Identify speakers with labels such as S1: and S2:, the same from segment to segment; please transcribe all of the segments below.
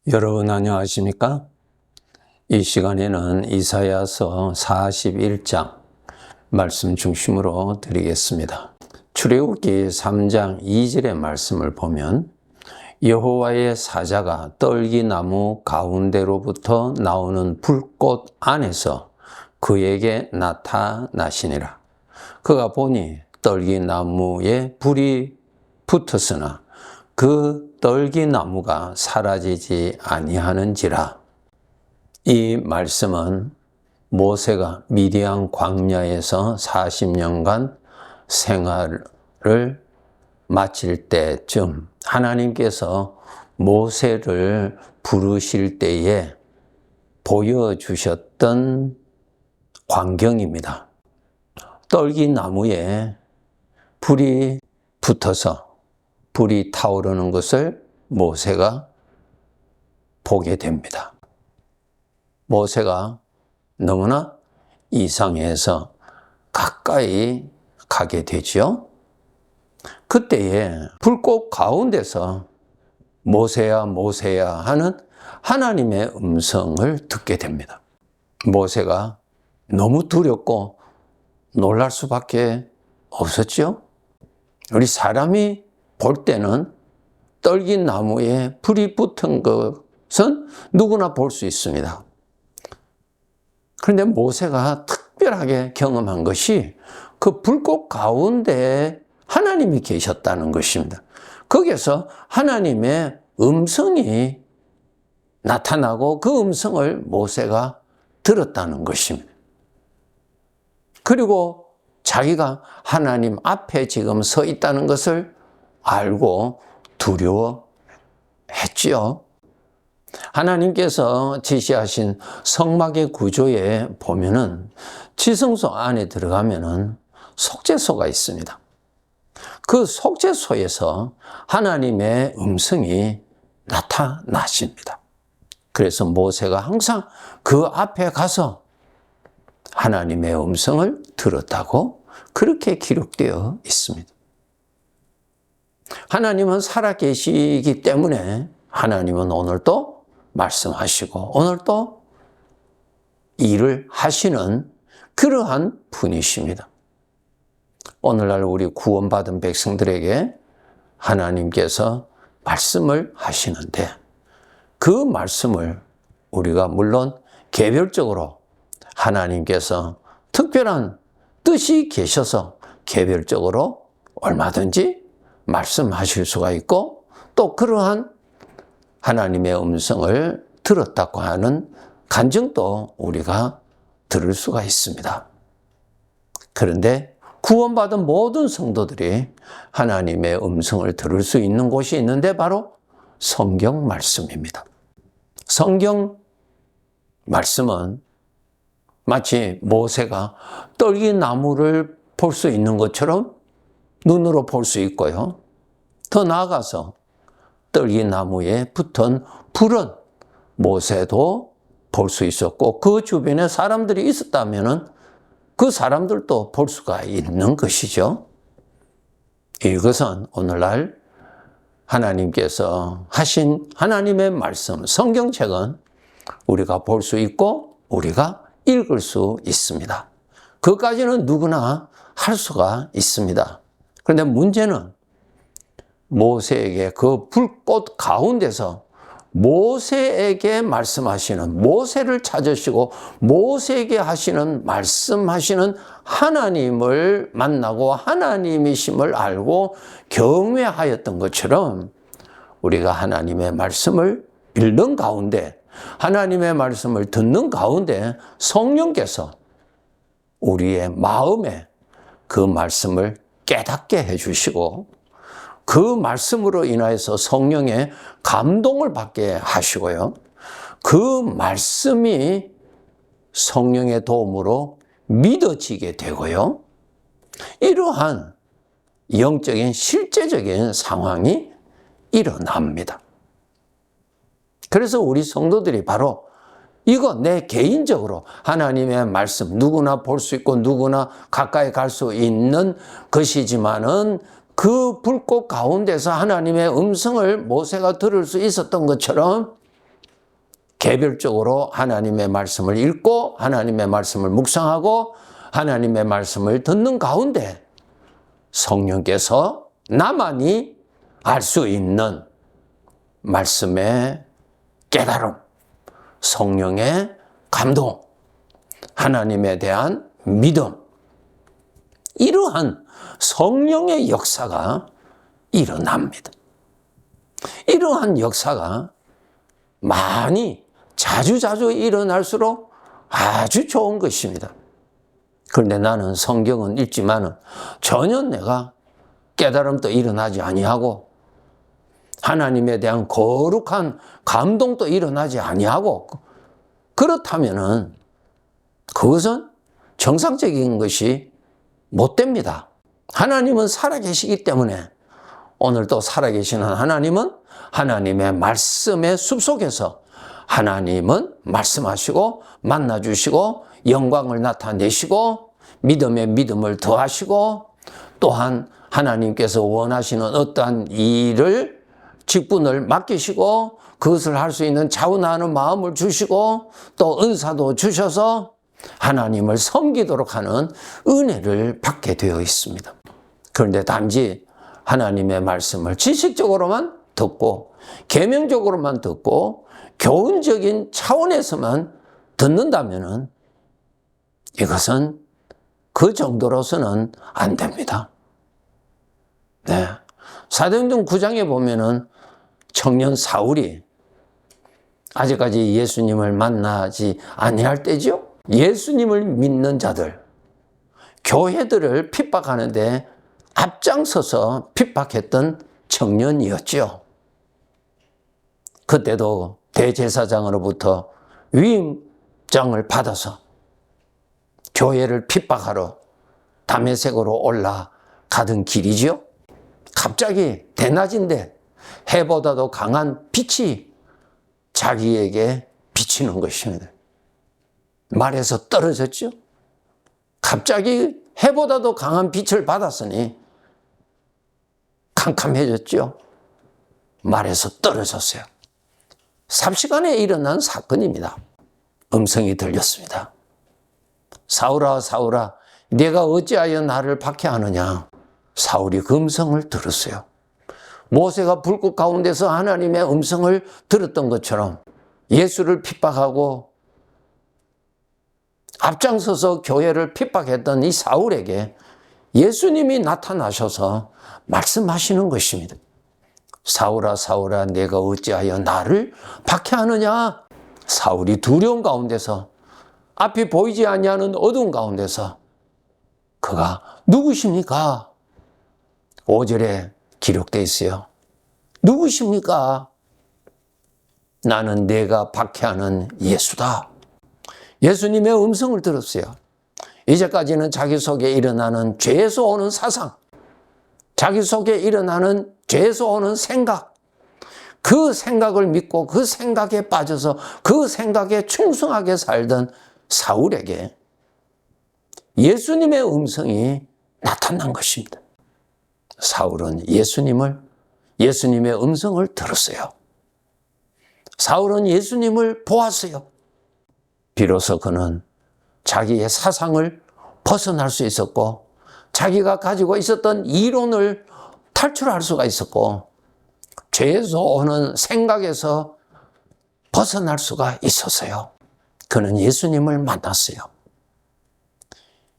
S1: 여러분 안녕하십니까? 이 시간에는 이사야서 41장 말씀 중심으로 드리겠습니다. 출애굽기 3장 2절의 말씀을 보면 여호와의 사자가 떨기나무 가운데로부터 나오는 불꽃 안에서 그에게 나타나시니라. 그가 보니 떨기나무에 불이 붙었으나 그 떨기나무가 사라지지 아니하는지라. 이 말씀은 모세가 미디안 광야에서 40년간 생활을 마칠 때쯤 하나님께서 모세를 부르실 때에 보여주셨던 광경입니다. 떨기나무에 불이 붙어서 불이 타오르는 것을 모세가 보게 됩니다. 모세가 너무나 이상해서 가까이 가게 되죠. 그때에 불꽃 가운데서 모세야 모세야 하는 하나님의 음성을 듣게 됩니다. 모세가 너무 두렵고 놀랄 수밖에 없었죠. 우리 사람이 볼 때는 떨기나무에 불이 붙은 것은 누구나 볼 수 있습니다. 그런데 모세가 특별하게 경험한 것이 그 불꽃 가운데 하나님이 계셨다는 것입니다. 거기에서 하나님의 음성이 나타나고 그 음성을 모세가 들었다는 것입니다. 그리고 자기가 하나님 앞에 지금 서 있다는 것을 알고 두려워했지요. 하나님께서 지시하신 성막의 구조에 보면은 지성소 안에 들어가면은 속죄소가 있습니다. 그 속죄소에서 하나님의 음성이 나타나십니다. 그래서 모세가 항상 그 앞에 가서 하나님의 음성을 들었다고 그렇게 기록되어 있습니다. 하나님은 살아계시기 때문에 하나님은 오늘도 말씀하시고 오늘도 일을 하시는 그러한 분이십니다. 오늘날 우리 구원받은 백성들에게 하나님께서 말씀을 하시는데 그 말씀을 우리가 물론 개별적으로 하나님께서 특별한 뜻이 계셔서 개별적으로 얼마든지 말씀하실 수가 있고 또 그러한 하나님의 음성을 들었다고 하는 간증도 우리가 들을 수가 있습니다. 그런데 구원받은 모든 성도들이 하나님의 음성을 들을 수 있는 곳이 있는데 바로 성경 말씀입니다. 성경 말씀은 마치 모세가 떨기나무를 볼 수 있는 것처럼 눈으로 볼 수 있고요. 더 나아가서 떨기나무에 붙은 불은 모세도 볼 수 있었고 그 주변에 사람들이 있었다면 그 사람들도 볼 수가 있는 것이죠. 이것은 오늘날 하나님께서 하신 하나님의 말씀, 성경책은 우리가 볼 수 있고 우리가 읽을 수 있습니다. 그것까지는 누구나 할 수가 있습니다. 그런데 문제는 모세에게 그 불꽃 가운데서 모세에게 말씀하시는, 모세를 찾으시고 모세에게 하시는 말씀하시는 하나님을 만나고 하나님이심을 알고 경외하였던 것처럼 우리가 하나님의 말씀을 읽는 가운데 하나님의 말씀을 듣는 가운데 성령께서 우리의 마음에 그 말씀을 깨닫게 해주시고 그 말씀으로 인하여서 성령의 감동을 받게 하시고요. 그 말씀이 성령의 도움으로 믿어지게 되고요. 이러한 영적인 실제적인 상황이 일어납니다. 그래서 우리 성도들이 바로 이거 내 개인적으로 하나님의 말씀 누구나 볼 수 있고 누구나 가까이 갈 수 있는 것이지만은 그 불꽃 가운데서 하나님의 음성을 모세가 들을 수 있었던 것처럼 개별적으로 하나님의 말씀을 읽고 하나님의 말씀을 묵상하고 하나님의 말씀을 듣는 가운데 성령께서 나만이 알 수 있는 말씀의 깨달음, 성령의 감동, 하나님에 대한 믿음, 이러한 성령의 역사가 일어납니다. 이러한 역사가 많이 자주자주 일어날수록 아주 좋은 것입니다. 그런데 나는 성경은 읽지만은 전혀 내가 깨달음도 일어나지 아니하고 하나님에 대한 거룩한 감동도 일어나지 아니하고 그렇다면은 그것은 정상적인 것이 못 됩니다. 하나님은 살아계시기 때문에 오늘도 살아계시는 하나님은 하나님의 말씀의 숲속에서 하나님은 말씀하시고 만나주시고 영광을 나타내시고 믿음에 믿음을 더하시고 또한 하나님께서 원하시는 어떠한 일을 직분을 맡기시고 그것을 할 수 있는 자원하는 마음을 주시고 또 은사도 주셔서 하나님을 섬기도록 하는 은혜를 받게 되어 있습니다. 그런데 단지 하나님의 말씀을 지식적으로만 듣고 계명적으로만 듣고 교훈적인 차원에서만 듣는다면은 이것은 그 정도로서는 안 됩니다. 네. 사도행전 9장에 보면은 청년 사울이 아직까지 예수님을 만나지 아니할 때죠. 예수님을 믿는 자들, 교회들을 핍박하는데 앞장서서 핍박했던 청년이었죠. 그때도 대제사장으로부터 위임장을 받아서 교회를 핍박하러 다메섹으로 올라가던 길이지요. 갑자기 대낮인데 해보다도 강한 빛이 자기에게 비치는 것입니다. 말에서 떨어졌죠. 갑자기 해보다도 강한 빛을 받았으니 캄캄해졌죠. 말에서 떨어졌어요. 삽시간에 일어난 사건입니다. 음성이 들렸습니다. 사울아 사울아 네가 어찌하여 나를 박해하느냐. 사울이 그 음성을 들었어요. 모세가 불꽃 가운데서 하나님의 음성을 들었던 것처럼 예수를 핍박하고 앞장서서 교회를 핍박했던 이 사울에게 예수님이 나타나셔서 말씀하시는 것입니다. 사울아 사울아 내가 어찌하여 나를 박해하느냐. 사울이 두려움 가운데서 앞이 보이지 아니하는 어두운 가운데서 그가 누구십니까? 5절에 기록되어 있어요. 누구십니까? 나는 내가 박해하는 예수다. 예수님의 음성을 들었어요. 이제까지는 자기 속에 일어나는 죄에서 오는 사상, 자기 속에 일어나는 죄에서 오는 생각, 그 생각을 믿고 그 생각에 빠져서 그 생각에 충성하게 살던 사울에게 예수님의 음성이 나타난 것입니다. 사울은 예수님의 음성을 들었어요. 사울은 예수님을 보았어요. 비로소 그는 자기의 사상을 벗어날 수 있었고 자기가 가지고 있었던 이론을 탈출할 수가 있었고 죄에서 오는 생각에서 벗어날 수가 있었어요. 그는 예수님을 만났어요.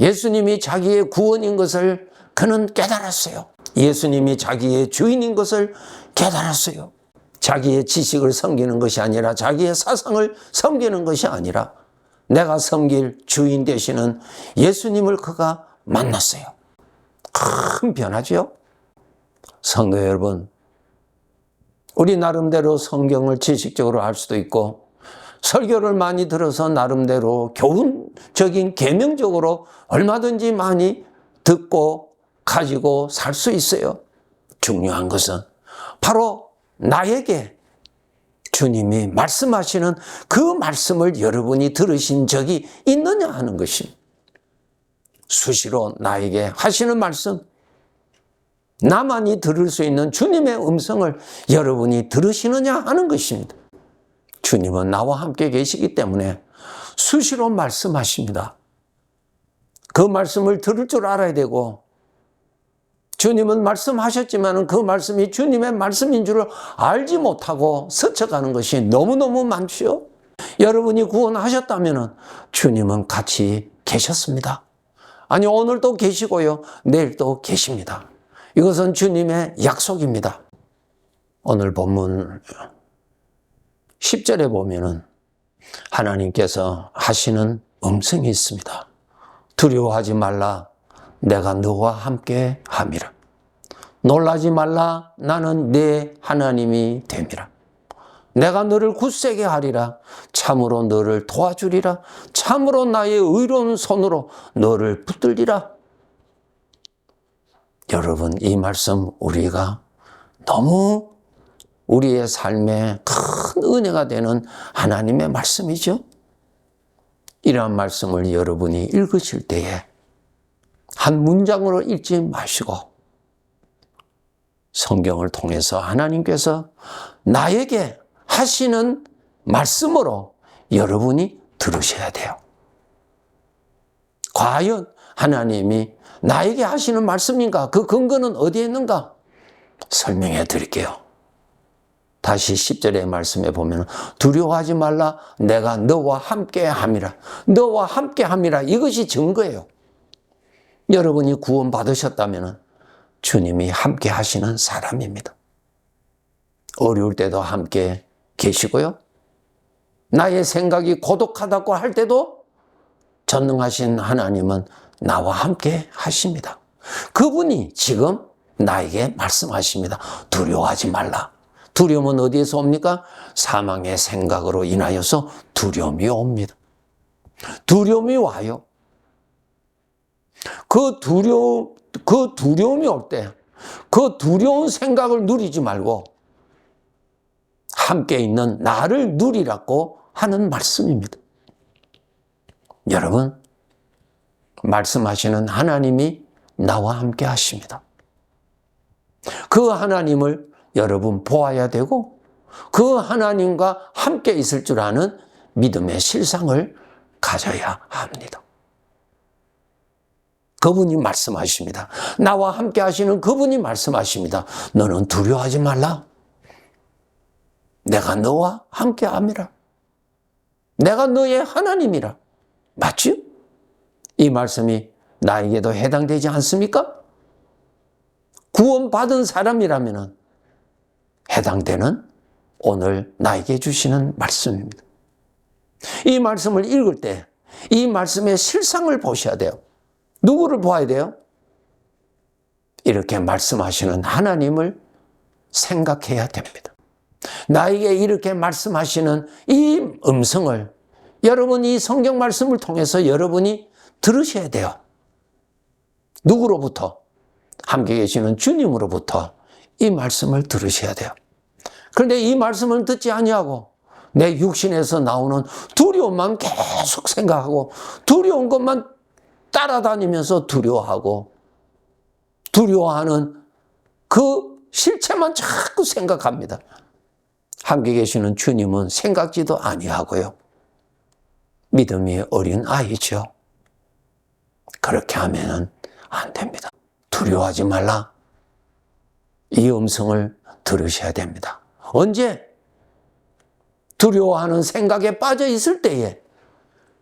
S1: 예수님이 자기의 구원인 것을 그는 깨달았어요. 예수님이 자기의 주인인 것을 깨달았어요. 자기의 지식을 섬기는 것이 아니라 자기의 사상을 섬기는 것이 아니라 내가 섬길 주인 되시는 예수님을 그가 만났어요. 큰 변화죠. 성도 여러분, 우리 나름대로 성경을 지식적으로 할 수도 있고 설교를 많이 들어서 나름대로 교훈적인 계명적으로 얼마든지 많이 듣고 가지고 살 수 있어요. 중요한 것은 바로 나에게 주님이 말씀하시는 그 말씀을 여러분이 들으신 적이 있느냐 하는 것입니다. 수시로 나에게 하시는 말씀, 나만이 들을 수 있는 주님의 음성을 여러분이 들으시느냐 하는 것입니다. 주님은 나와 함께 계시기 때문에 수시로 말씀하십니다. 그 말씀을 들을 줄 알아야 되고, 주님은 말씀하셨지만 그 말씀이 주님의 말씀인 줄을 알지 못하고 스쳐가는 것이 너무너무 많죠. 여러분이 구원하셨다면 주님은 같이 계셨습니다. 아니, 오늘도 계시고요, 내일도 계십니다. 이것은 주님의 약속입니다. 오늘 본문 10절에 보면은 하나님께서 하시는 음성이 있습니다. 두려워하지 말라, 내가 너와 함께 함이라. 놀라지 말라, 나는 네 하나님이 됨이라. 내가 너를 굳세게 하리라. 참으로 너를 도와주리라. 참으로 나의 의로운 손으로 너를 붙들리라. 여러분, 이 말씀 우리가 너무 우리의 삶에 큰 은혜가 되는 하나님의 말씀이죠. 이러한 말씀을 여러분이 읽으실 때에 한 문장으로 읽지 마시고 성경을 통해서 하나님께서 나에게 하시는 말씀으로 여러분이 들으셔야 돼요. 과연 하나님이 나에게 하시는 말씀인가? 그 근거는 어디에 있는가? 설명해 드릴게요. 다시 10절의 말씀에 보면 두려워하지 말라, 내가 너와 함께 함이라. 너와 함께 함이라. 이것이 증거예요. 여러분이 구원 받으셨다면 주님이 함께 하시는 사람입니다. 어려울 때도 함께 계시고요. 나의 생각이 고독하다고 할 때도 전능하신 하나님은 나와 함께 하십니다. 그분이 지금 나에게 말씀하십니다. 두려워하지 말라. 두려움은 어디에서 옵니까? 사망의 생각으로 인하여서 두려움이 옵니다. 두려움이 와요. 그 두려움이 올 때, 그 두려운 생각을 누리지 말고 함께 있는 나를 누리라고 하는 말씀입니다. 여러분, 말씀하시는 하나님이 나와 함께 하십니다. 그 하나님을 여러분 보아야 되고, 그 하나님과 함께 있을 줄 아는 믿음의 실상을 가져야 합니다. 그분이 말씀하십니다. 나와 함께 하시는 그분이 말씀하십니다. 너는 두려워하지 말라. 내가 너와 함께 함이라. 내가 너의 하나님이라. 맞죠? 이 말씀이 나에게도 해당되지 않습니까? 구원받은 사람이라면 해당되는 오늘 나에게 주시는 말씀입니다. 이 말씀을 읽을 때 이 말씀의 실상을 보셔야 돼요. 누구를 보아야 돼요? 이렇게 말씀하시는 하나님을 생각해야 됩니다. 나에게 이렇게 말씀하시는 이 음성을 여러분, 이 성경 말씀을 통해서 여러분이 들으셔야 돼요. 누구로부터? 함께 계시는 주님으로부터 이 말씀을 들으셔야 돼요. 그런데 이 말씀을 듣지 아니하고 내 육신에서 나오는 두려움만 계속 생각하고 두려운 것만 따라다니면서 두려워하는 그 실체만 자꾸 생각합니다. 함께 계시는 주님은 생각지도 아니하고요. 믿음이 어린 아이죠. 그렇게 하면 안 됩니다. 두려워하지 말라. 이 음성을 들으셔야 됩니다. 언제? 두려워하는 생각에 빠져 있을 때에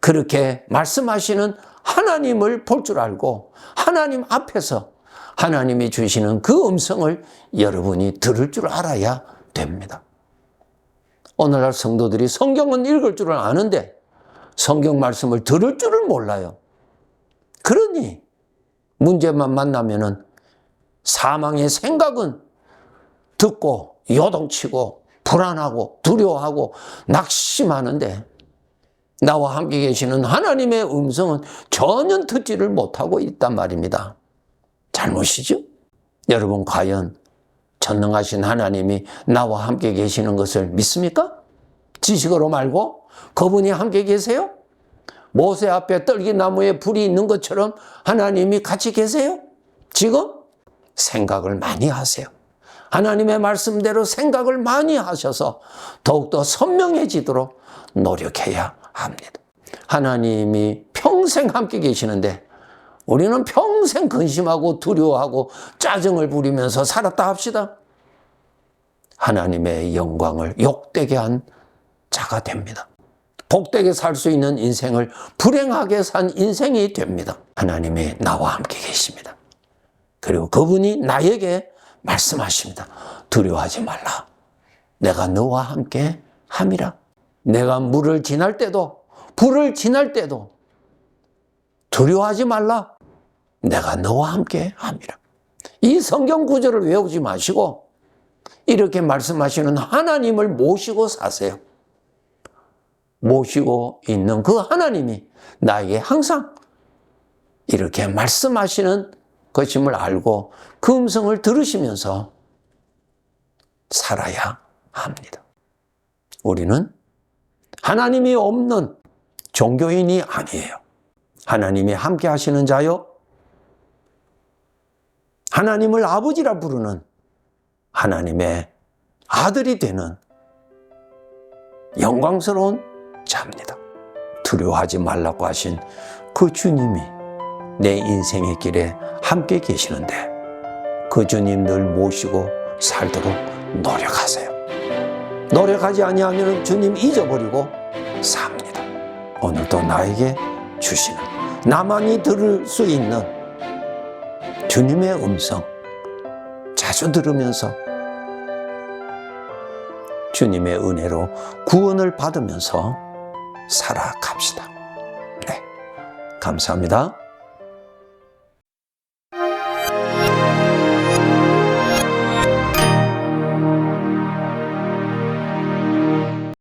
S1: 그렇게 말씀하시는 하나님을 볼 줄 알고 하나님 앞에서 하나님이 주시는 그 음성을 여러분이 들을 줄 알아야 됩니다. 오늘날 성도들이 성경은 읽을 줄은 아는데 성경 말씀을 들을 줄을 몰라요. 그러니 문제만 만나면은 사망의 생각은 듣고 요동치고 불안하고 두려워하고 낙심하는데 나와 함께 계시는 하나님의 음성은 전혀 듣지를 못하고 있단 말입니다. 잘못이죠? 여러분, 과연 전능하신 하나님이 나와 함께 계시는 것을 믿습니까? 지식으로 말고 그분이 함께 계세요? 모세 앞에 떨기나무에 불이 있는 것처럼 하나님이 같이 계세요? 지금 생각을 많이 하세요. 하나님의 말씀대로 생각을 많이 하셔서 더욱더 선명해지도록 노력해야 합니다. 하나님이 평생 함께 계시는데 우리는 평생 근심하고 두려워하고 짜증을 부리면서 살았다 합시다. 하나님의 영광을 욕되게 한 자가 됩니다. 복되게 살 수 있는 인생을 불행하게 산 인생이 됩니다. 하나님이 나와 함께 계십니다. 그리고 그분이 나에게 말씀하십니다. 두려워하지 말라. 내가 너와 함께 함이라. 내가 물을 지날 때도 불을 지날 때도 두려워하지 말라. 내가 너와 함께 함이라. 이 성경 구절을 외우지 마시고 이렇게 말씀하시는 하나님을 모시고 사세요. 모시고 있는 그 하나님이 나에게 항상 이렇게 말씀하시는 것임을 알고 그 음성을 들으시면서 살아야 합니다. 우리는 하나님이 없는 종교인이 아니에요. 하나님이 함께 하시는 자요. 하나님을 아버지라 부르는 하나님의 아들이 되는 영광스러운 자입니다. 두려워하지 말라고 하신 그 주님이 내 인생의 길에 함께 계시는데 그 주님 늘 모시고 살도록 노력하세요. 노력하지 아니하면 주님 잊어버리고 삽니다. 오늘도 나에게 주시는 나만이 들을 수 있는 주님의 음성 자주 들으면서 주님의 은혜로 구원을 받으면서 살아갑시다. 네, 감사합니다.